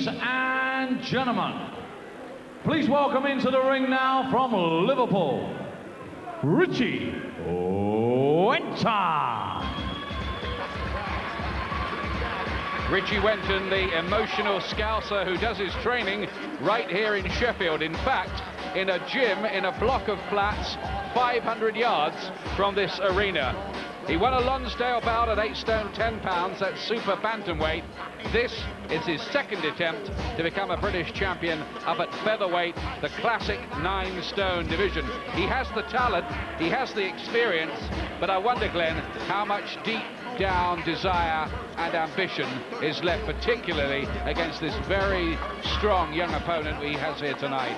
Ladies and gentlemen, please welcome into the ring now from Liverpool, Richie Wenton. Richie Wenton, the emotional scouser who does his training right here in Sheffield. In fact, in a gym in a block of flats 500 yards from this arena. He won a Lonsdale bout at 8 stone 10 pounds, that's super bantamweight. This is his second attempt to become a British champion up at featherweight, the classic 9 stone division. He has the talent, he has the experience, but I wonder, Glenn, how much deep down desire and ambition is left, particularly against this very strong young opponent he has here tonight.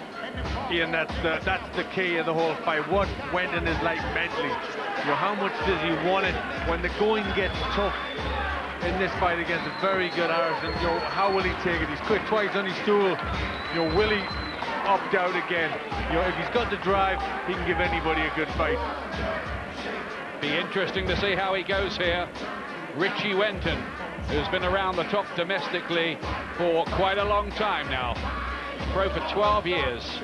Ian, that's the key of the whole fight. What Wenton is like mentally. You know, how much does he want it when the going gets tough in this fight against a very good Harrison? You know, how will he take it? He's quit twice on his stool. You know, will he opt out again? You know, if he's got the drive, he can give anybody a good fight. Be interesting to see how he goes here. Richie Wenton, who's been around the top domestically for quite a long time now. Pro for 12 years.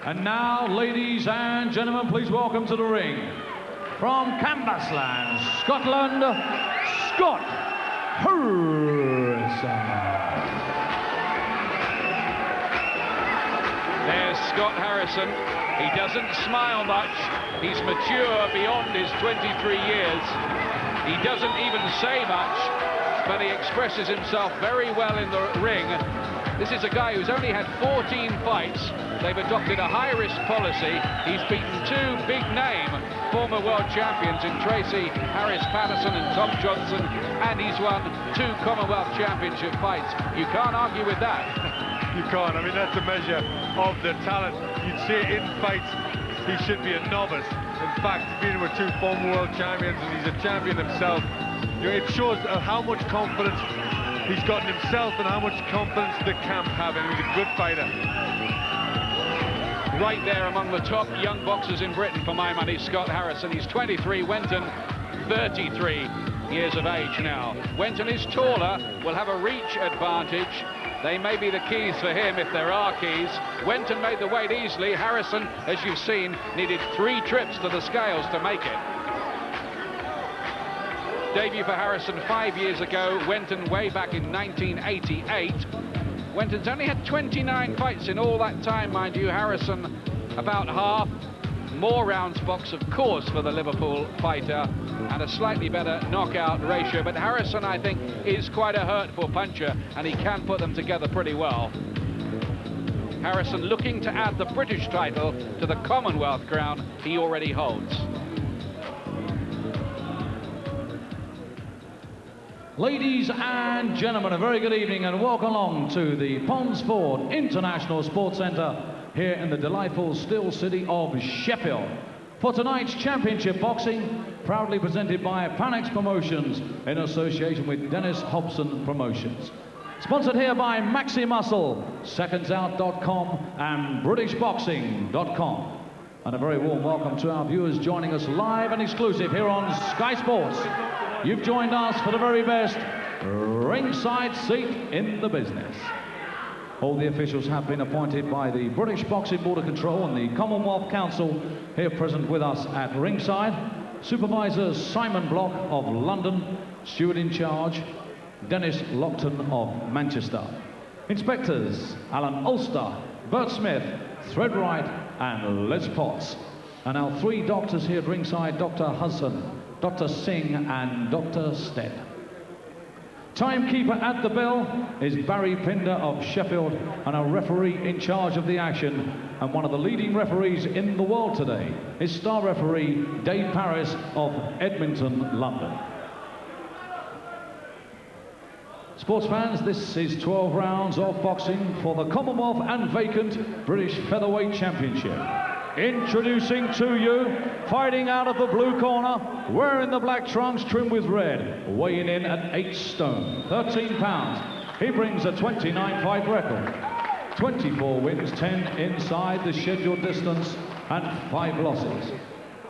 And now, ladies and gentlemen, please welcome to the ring, from Cambusland, Scotland, Scott Harrison. There's Scott Harrison. He doesn't smile much. He's mature beyond his 23 years. He doesn't even say much, but he expresses himself very well in the ring. This is a guy who's only had 14 fights. They've adopted a high-risk policy. He's beaten 2 big-name former world champions in Tracy Harris-Patterson and Tom Johnson, and he's won 2 Commonwealth Championship fights. You can't argue with that. You can't. I mean, that's a measure of the talent. You'd say in fights, he should be a novice. In fact, being with 2 former world champions, and he's a champion himself, you know, it shows how much confidence he's got in himself and how much confidence the camp have in him. He's a good fighter. Right there among the top young boxers in Britain, for my money, Scott Harrison. He's 23, Wenton 33 years of age now. Wenton is taller, will have a reach advantage. They may be the keys for him if there are keys. Wenton made the weight easily. Harrison, as you've seen, needed 3 trips to the scales to make it. Debut for Harrison 5 years ago, Wenton way back in 1988. Wenton's only had 29 fights in all that time, mind you. Harrison about half. More rounds box, of course, for the Liverpool fighter, and a slightly better knockout ratio. But Harrison, I think, is quite a hurtful puncher, and he can put them together pretty well. Harrison looking to add the British title to the Commonwealth crown he already holds. Ladies and gentlemen, a very good evening and welcome along to the Ponsford International Sports Centre here in the delightful still city of Sheffield for tonight's championship boxing, proudly presented by Panex Promotions in association with Dennis Hobson Promotions. Sponsored here by Maxi Muscle, secondsout.com and BritishBoxing.com. And a very warm welcome to our viewers joining us live and exclusive here on Sky Sports. You've joined us for the very best ringside seat in the business. All the officials have been appointed by the British Boxing Board of Control and the Commonwealth Council here present with us at ringside. Supervisor Simon Block of London, steward in charge Dennis Lockton of Manchester. Inspectors Alan Ulster, Bert Smith, Thread Wright and Les Potts. And our 3 doctors here at ringside, Dr. Hudson, Dr. Singh and Dr. Stead. Timekeeper at the bell is Barry Pinder of Sheffield, and our referee in charge of the action and one of the leading referees in the world today is star referee Dave Paris of Edmonton, London. Sports fans, this is 12 rounds of boxing for the Commonwealth and vacant British Featherweight Championship. Introducing to you, fighting out of the blue corner, wearing the black trunks trimmed with red, weighing in at 8 stone, 13 pounds. He brings a 29-fight record, 24 wins, 10 inside the scheduled distance, and 5 losses.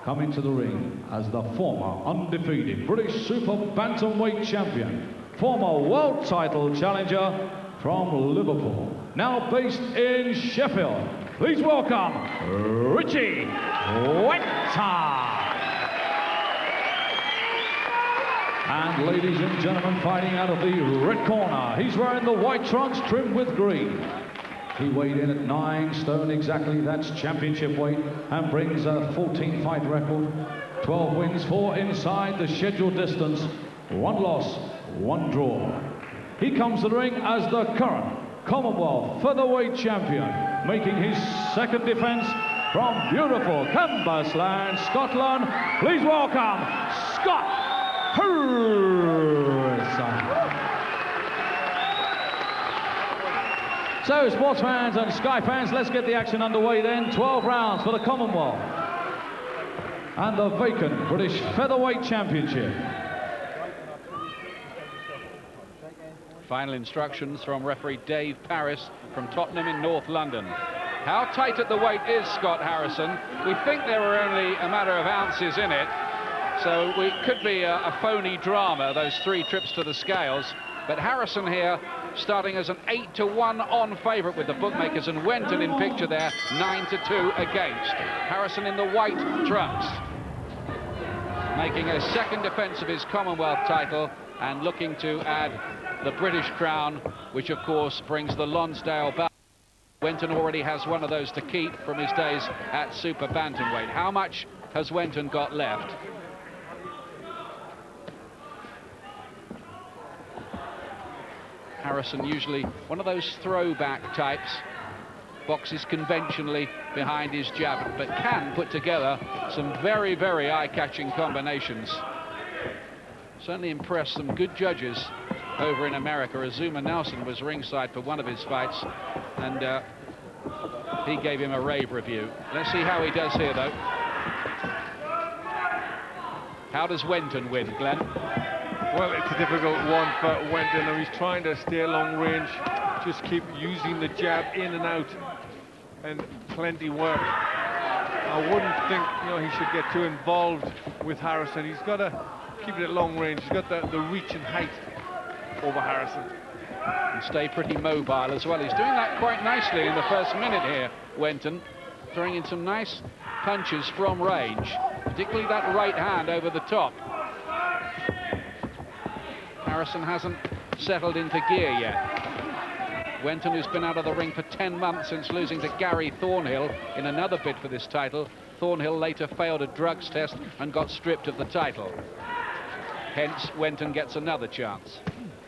Coming to the ring as the former undefeated British Super Bantamweight champion, former world title challenger from Liverpool, now based in Sheffield. Please welcome Richie Wenton. And ladies and gentlemen, fighting out of the red corner, he's wearing the white trunks trimmed with green. He weighed in at 9 stone exactly, that's championship weight, and brings a 14-fight record, 12 wins, 4 inside the scheduled distance, 1 loss, 1 draw. He comes to the ring as the current Commonwealth featherweight champion, making his second defense from beautiful Cambusland, Scotland. Please welcome Scott Harrison. So, sports fans and Sky fans, let's get the action underway then. 12 rounds for the Commonwealth and the vacant British Featherweight Championship. Final instructions from referee Dave Parris from Tottenham in North London. How tight at the weight is Scott Harrison? We think there were only a matter of ounces in it, so it could be a phony drama, those 3 trips to the scales. But Harrison here starting as an 8-1 on favourite with the bookmakers, and Wenton in picture there, 9-2 against. Harrison in the white trunks, making a second defence of his Commonwealth title and looking to add the British crown, which of course brings the Lonsdale belt. Wenton already has one of those to keep from his days at super bantamweight. How much has Wenton got left? Harrison usually one of those throwback types, boxes conventionally behind his jab, but can put together some very, very eye-catching combinations. Certainly impressed some good judges over in America. Azuma Nelson was ringside for one of his fights, and he gave him a rave review. Let's see how he does here, though. How does Wenton win, Glenn? Well, it's a difficult one for Wenton. He's trying to stay long range, just keep using the jab in and out, and plenty work. I wouldn't think, he should get too involved with Harrison. He's got to keep it at long range. He's got the reach and height over Harrison. And stay pretty mobile as well. He's doing that quite nicely in the first minute here, Wenton, throwing in some nice punches from range, particularly that right hand over the top. Harrison hasn't settled into gear yet. Wenton, who's been out of the ring for 10 months since losing to Gary Thornhill in another bid for this title. Thornhill later failed a drugs test and got stripped of the title. Hence, Wenton gets another chance.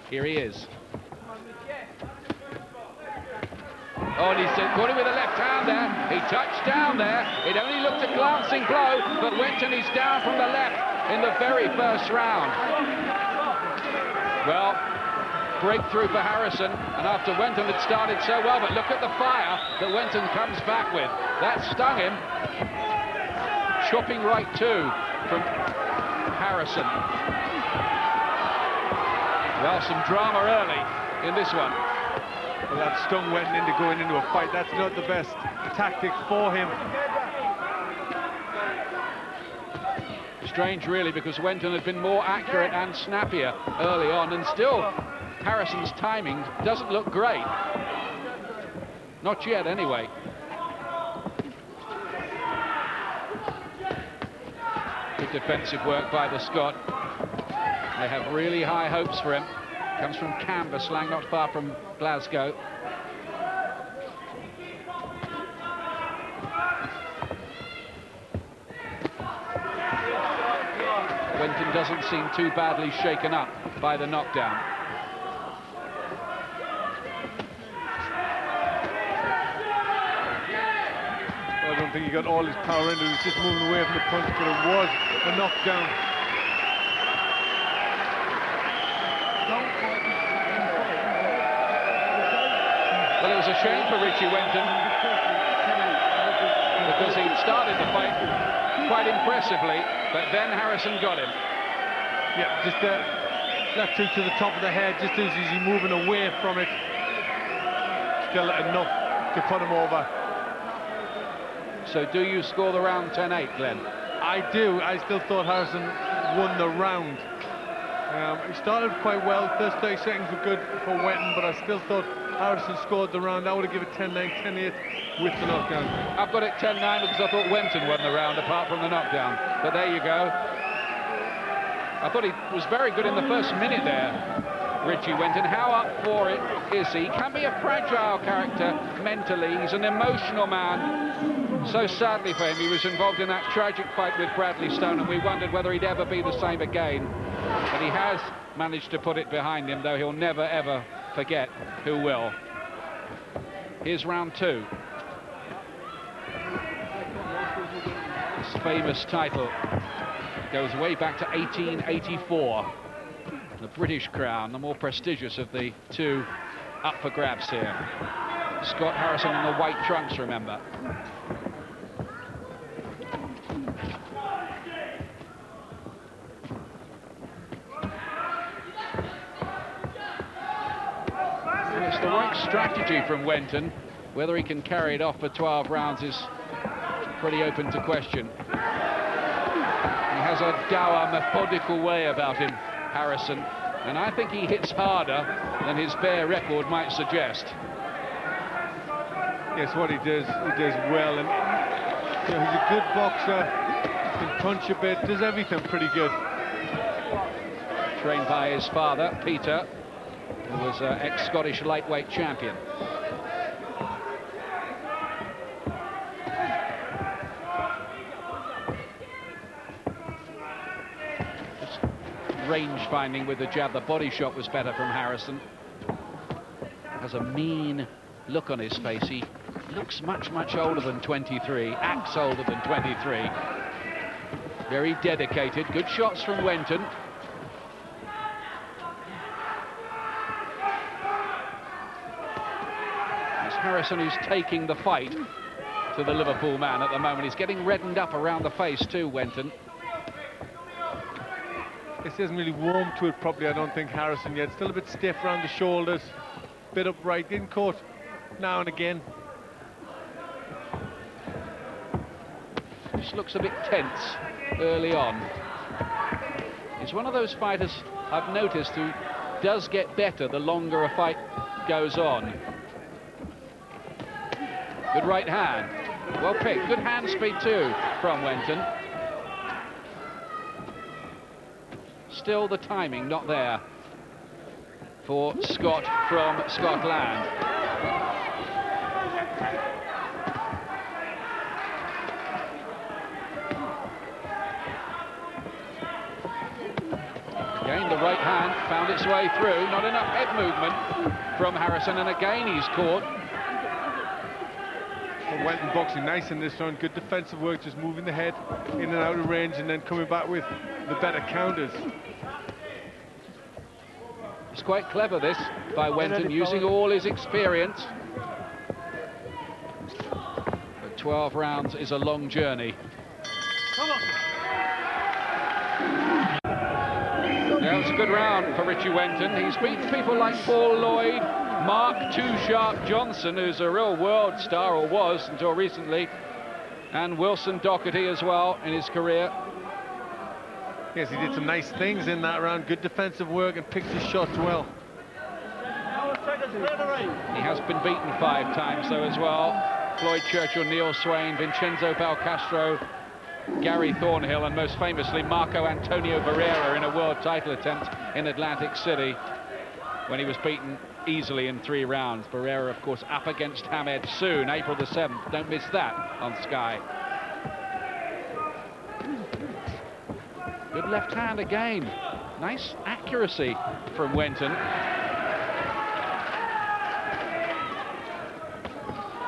Here he is. Oh, and he's caught him with a left hand there. He touched down there. It only looked a glancing blow, but Wenton is down from the left in the very first round. Well, breakthrough for Harrison, and after Wenton had started so well, but look at the fire that Wenton comes back with. That stung him. Chopping right too from Harrison. Well, some drama early in this one. Well, that stung Wenton into going into a fight. That's not the best tactic for him. Strange, really, because Wenton had been more accurate and snappier early on, and still Harrison's timing doesn't look great. Not yet, anyway. Good defensive work by the Scot. They have really high hopes for him. Comes from Cambuslang, not far from Glasgow. Wenton doesn't seem too badly shaken up by the knockdown. I don't think he got all his power into it. He was just moving away from the punch, but it was a knockdown. Well, it was a shame for Richie Wenton because he started the fight quite impressively, but then Harrison got him. Yeah, just that two to the top of the head, just as he's moving away from it. Still enough to put him over. So do you score the round 10-8, Glenn? I do. I still thought Harrison won the round. He started quite well. First 30 seconds were good for Wenton, but I still thought Harrison scored the round. I would have given it 10-9, 10-8 with the knockdown. I've got it 10-9 because I thought Wenton won the round apart from the knockdown. But there you go. I thought he was very good in the first minute there, Richie Wenton. How up for it is he? Can be a fragile character mentally. He's an emotional man. So sadly for him, he was involved in that tragic fight with Bradley Stone, and we wondered whether he'd ever be the same again. But he has managed to put it behind him, though he'll never ever forget who will. Here's round two. This famous title goes way back to 1884. The British crown, the more prestigious of the two, up for grabs here. Scott Harrison in the white trunks, remember. And it's the right strategy from Wenton. Whether he can carry it off for 12 rounds is pretty open to question. He has a dour, methodical way about him, Harrison, and I think he hits harder than his bare record might suggest. Yes, what he does well, and you know, he's a good boxer, can punch a bit, does everything pretty good. Trained by his father, Peter, who was an ex-Scottish lightweight champion. Range finding with the jab. The body shot was better from Harrison. Has a mean look on his face. He looks much older than 23, acts older than 23. Very dedicated. Good shots from Wenton. It's Harrison who's taking the fight to the Liverpool man at the moment. He's getting reddened up around the face too, Wenton. This hasn't really warmed to it properly, I don't think, Harrison, yet. Still a bit stiff around the shoulders, bit upright, getting caught now and again. Just looks a bit tense early on. He's one of those fighters I've noticed who does get better the longer a fight goes on. Good right hand. Well picked. Good hand speed too from Wenton. Still the timing not there for Scott from Scotland. Again, the right hand found its way through. Not enough head movement from Harrison, and again he's caught. Well, Wenton boxing nice in this round. Good defensive work, just moving the head in and out of range and then coming back with the better counters. It's quite clever, this, by Wenton, using all his experience. But 12 rounds is a long journey. Yeah, it's a good round for Richie Wenton. He's beaten people like Paul Lloyd, Mark Too Sharp Johnson, who's a real world star, or was until recently, and Wilson Doherty as well in his career. Yes, he did some nice things in that round. Good defensive work and picked his shots well. He has been beaten 5 times, though, as well. Floyd Churchill, Neil Swain, Vincenzo Belcastro, Gary Thornhill, and most famously Marco Antonio Barrera in a world title attempt in Atlantic City when he was beaten easily in 3 rounds. Barrera, of course, up against Hamed soon, April the 7th. Don't miss that on Sky. Good left hand again. Nice accuracy from Wenton.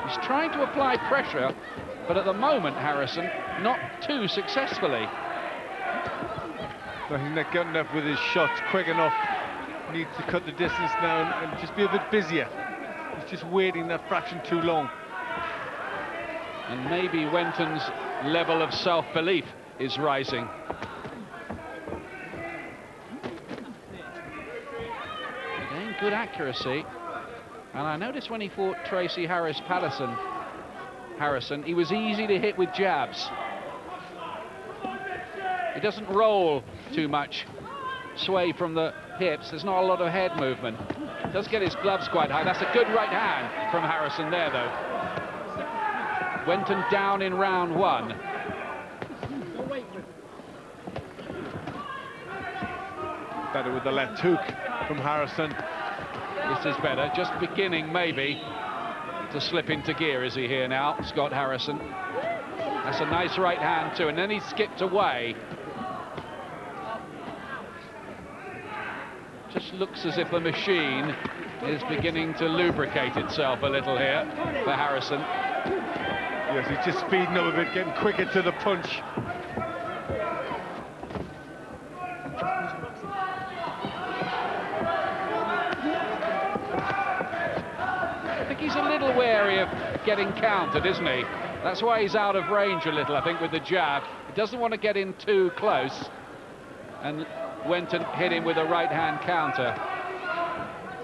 He's trying to apply pressure, but at the moment, Harrison, not too successfully. Well, he's not good enough with his shots, quick enough. Needs to cut the distance now and just be a bit busier. He's just waiting that fraction too long. And maybe Wenton's level of self-belief is rising. Again, good accuracy. And I noticed when he fought Tracy Harrison, he was easy to hit with jabs. He doesn't roll too much sway from the hips. There's not a lot of head movement. Does get his gloves quite high. That's a good right hand from Harrison there, though. Wenton down in round one. Better with the left hook from Harrison. This is better. Just beginning, maybe, to slip into gear. Is he here now, Scott Harrison? That's a nice right hand, too. And then he skipped away. Just looks as if the machine is beginning to lubricate itself a little here for Harrison. Yes, he's just speeding up a bit, getting quicker to the punch. I think he's a little wary of getting countered, isn't he? That's why he's out of range a little, I think, with the jab. He doesn't want to get in too close. And Wenton hit him with a right-hand counter.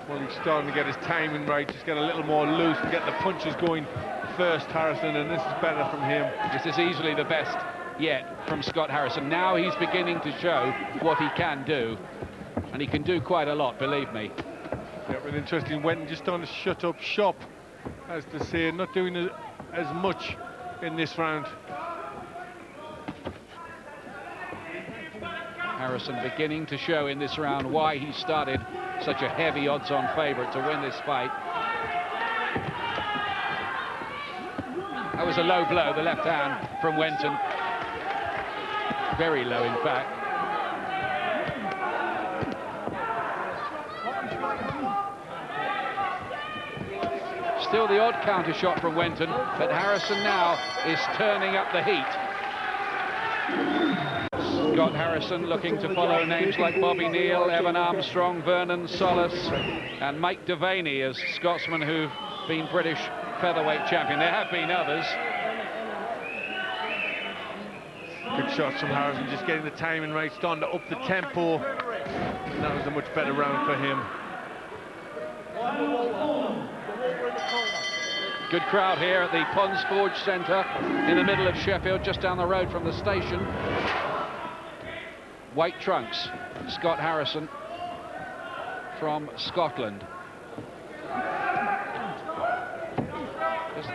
Well, he's starting to get his timing right, just get a little more loose and get the punches going first, Harrison, and this is better from him. This is easily the best yet from Scott Harrison. Now he's beginning to show what he can do, and he can do quite a lot, believe me. Yeah, but interesting, Wenton just on a shut-up shop, as to say, not doing as much in this round. Harrison beginning to show in this round why he started such a heavy odds-on favourite to win this fight. That was a low blow, the left hand from Wenton. Very low, in fact. Still the odd counter shot from Wenton, but Harrison now is turning up the heat. Scott Harrison looking to follow names like Bobby Neal, Evan Armstrong, Vernon Solis, and Mike Devaney as Scotsmen who've been British featherweight champion. There have been others. Good shots from Harrison, just getting the timing right, starting to up the tempo. And that was a much better round for him. Good crowd here at the Ponds Forge Centre in the middle of Sheffield, just down the road from the station. White trunks, Scott Harrison from Scotland. His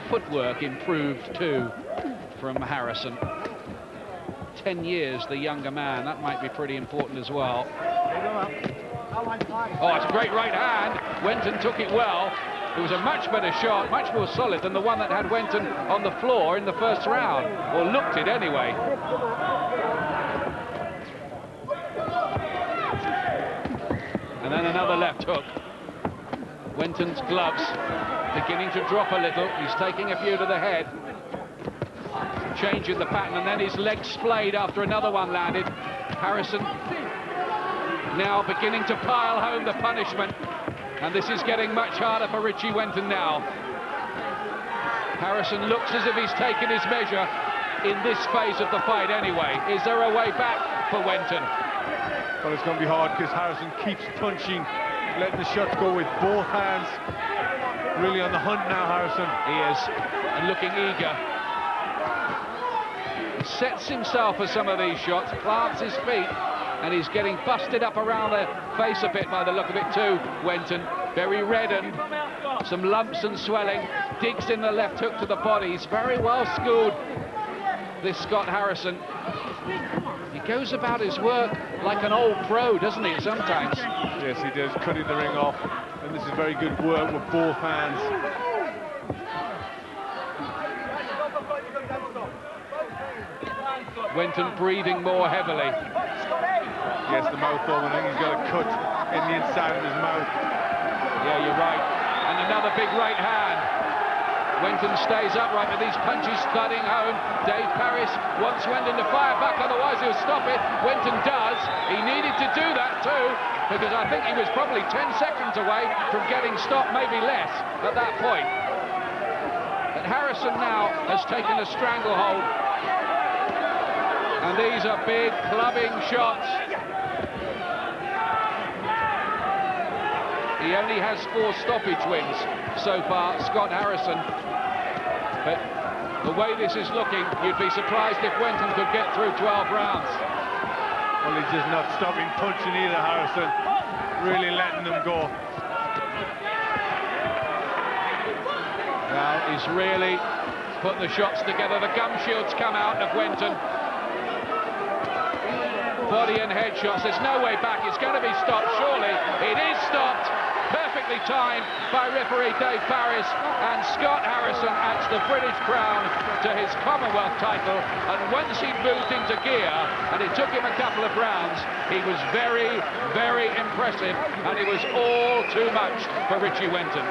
footwork improved too from Harrison. 10 years the younger man, that might be pretty important as well. Oh, it's a great right hand. Wenton took it well. It was a much better shot, much more solid than the one that had Wenton on the floor in the first round, or looked it anyway. And then another left hook. Wenton's gloves beginning to drop a little. He's taking a few to the head. Changing the pattern, and then his legs splayed after another one landed. Harrison now beginning to pile home the punishment. And this is getting much harder for Richie Wenton now. Harrison looks as if he's taken his measure in this phase of the fight anyway. Is there a way back for Wenton? Well, it's going to be hard because Harrison keeps punching, letting the shots go with both hands. Really on the hunt now, Harrison. He is, and looking eager. He sets himself for some of these shots, plants his feet, and he's getting busted up around the face a bit by the look of it too, Wenton. Very reddened, some lumps and swelling, digs in the left hook to the body. He's very well schooled, this Scott Harrison. He goes about his work like an old pro, doesn't he, sometimes? Yes, he does, cutting the ring off. And this is very good work with both hands. Wenton breathing more heavily. Yes, the mouth open. I think he's got a cut in the inside of his mouth. Yeah, you're right. And another big right hand. Wenton stays upright, but these punches thudding home. Dave Parris wants Wenton to fire back, otherwise he'll stop it. Wenton does. He needed to do that too, because I think he was probably 10 seconds away from getting stopped, maybe less, at that point. But Harrison now has taken a stranglehold. And these are big clubbing shots. He only has 4 stoppage wins so far, Scott Harrison. But the way this is looking, you'd be surprised if Wenton could get through 12 rounds. Well, he's just not stopping punching either, Harrison. Really letting them go. Well, he's really put the shots together. The gum shields come out of Wenton. Body and head shots. There's no way back. It's going to be stopped, surely. It is stopped. Perfectly timed by referee Dave Paris, and Scott Harrison adds the British crown to his Commonwealth title. And once he moved into gear, and it took him a couple of rounds, he was very, very impressive, and it was all too much for Richie Wenton.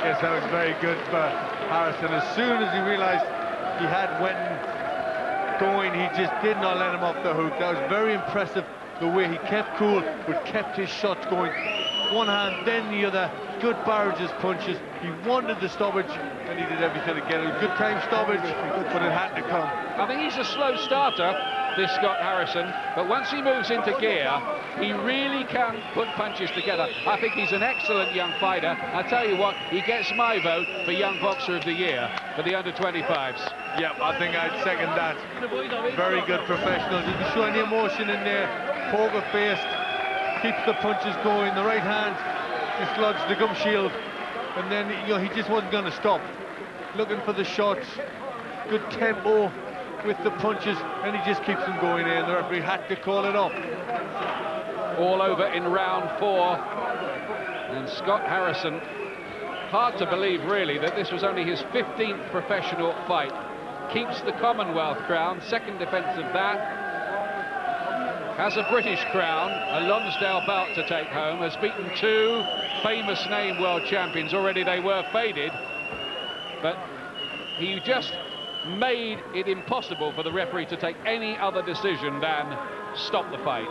Yes, that was very good for Harrison. As soon as he realised he had Wenton going, he just did not let him off the hook. That was very impressive, the way he kept cool, but kept his shots going. One hand, then the other. Good barrages punches. He wanted the stoppage, and he did everything to get it. Good time stoppage, but it had to come. I think he's a slow starter, this Scott Harrison, but once he moves into gear, he really can put punches together. I think he's an excellent young fighter. I tell you what, he gets my vote for Young Boxer of the Year for the under-25s. Yeah, I think I'd second that. Very good professional. Didn't show any emotion in there. Poker-faced. Keeps the punches going. The right hand dislodged the gum shield, and then he just wasn't going to stop. Looking for the shots. Good tempo with the punches, and he just keeps them going in. The referee had to call it off. All over in round 4, and Scott Harrison, hard to believe really that this was only his 15th professional fight. Keeps the Commonwealth crown, second defence of that. Has a British crown, a Lonsdale belt to take home, has beaten 2 famous name world champions. Already they were faded, but he just made it impossible for the referee to take any other decision than stop the fight.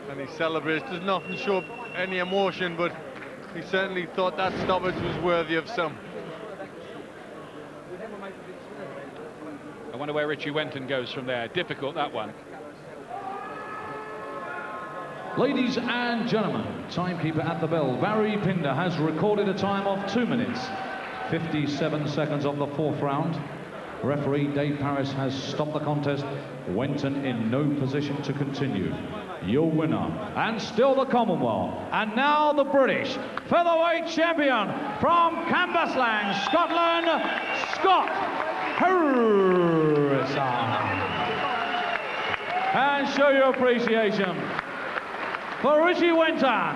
And he celebrates. Does nothing show any emotion, but he certainly thought that stoppage was worthy of some. I wonder where Richie Wenton goes from there. Difficult, that one. Ladies and gentlemen, timekeeper at the bell, Barry Pinder, has recorded a time of 2 minutes, 57 seconds of the 4th round. Referee Dave Paris has stopped the contest. Wenton in no position to continue. Your winner, and still the Commonwealth, and now the British featherweight champion from Cambuslang, Scotland, Scott Harrison. And show your appreciation for Richie Wenton.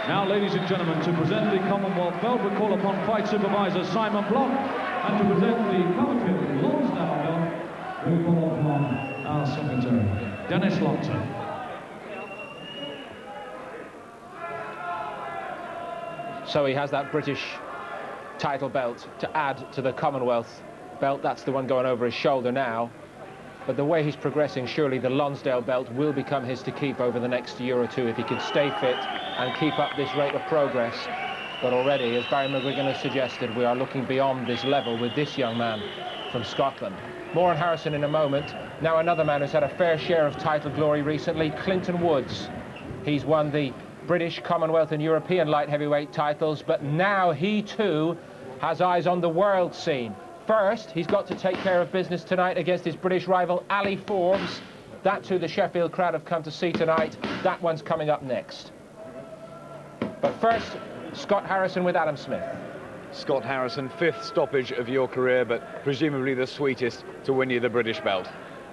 Now, ladies and gentlemen, to present the Commonwealth belt, we call upon fight supervisor Simon Block, and to present the Commonwealth Lonsdale belt, we call upon our secretary, Dennis Longton. So he has that British title belt to add to the Commonwealth belt. That's the one going over his shoulder now. But the way he's progressing, surely the Lonsdale belt will become his to keep over the next year or two if he can stay fit and keep up this rate of progress. But already, as Barry McGuigan has suggested, we are looking beyond this level with this young man from Scotland. More on Harrison in a moment. Now another man who's had a fair share of title glory recently, Clinton Woods. He's won the British, Commonwealth and European light heavyweight titles, but now he too has eyes on the world scene. First, he's got to take care of business tonight against his British rival, Ali Forbes. That too the Sheffield crowd have come to see tonight. That one's coming up next. But first, Scott Harrison with Adam Smith. Scott Harrison, 5th stoppage of your career, but presumably the sweetest to win you the British belt.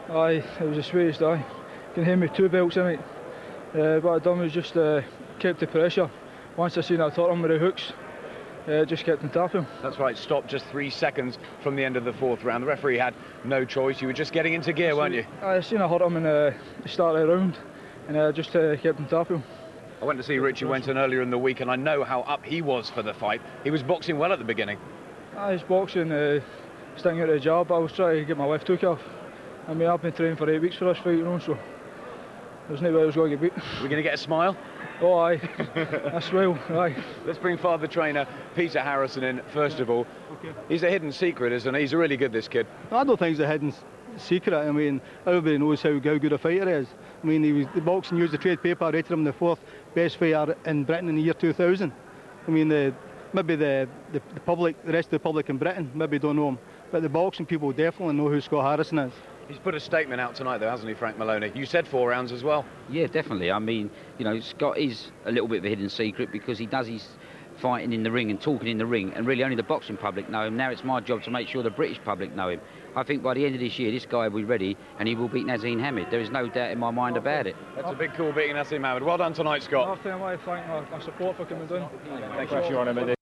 Aye, it was the sweetest, aye. You can hear me 2 belts in it. What I done was just kept the pressure. Once I seen I taught him with the hooks, just kept him tapping. That's right, stopped just 3 seconds from the end of the 4th round. The referee had no choice. You were just getting into gear, weren't you? I seen I hurt him in the start of the round, and I just kept him tapping. I went to see Richie Wenton earlier in the week, and I know how up he was for the fight. He was boxing well at the beginning. I was boxing, sticking out the jab, but I was trying to get my left hook off. I mean, I've been training for 8 weeks for this fight, you know, so there's no way I was going to get beat. We're going to get a smile? Oh, aye. That's well, aye. Let's bring father trainer Peter Harrison in, first of all. Okay. He's a hidden secret, isn't he? He's really good, this kid. I don't think he's a hidden secret. I mean, everybody knows how good a fighter he is. I mean, the boxing used the trade paper, rated him the 4th best fighter in Britain in the year 2000. I mean, maybe the public, the rest of the public in Britain, maybe don't know him, but the boxing people definitely know who Scott Harrison is. He's put a statement out tonight, though, hasn't he, Frank Maloney? You said 4 rounds as well. Yeah, definitely. I mean, you know, Scott is a little bit of a hidden secret because he does his fighting in the ring and talking in the ring, and really only the boxing public know him. Now it's my job to make sure the British public know him. I think by the end of this year, this guy will be ready and he will beat Nazim Hamid. There is no doubt in my mind about it. That's a big call, beating Nazim Hamid. Well done tonight, Scott. I want to thank my support for coming down. Thank you, Your Honour.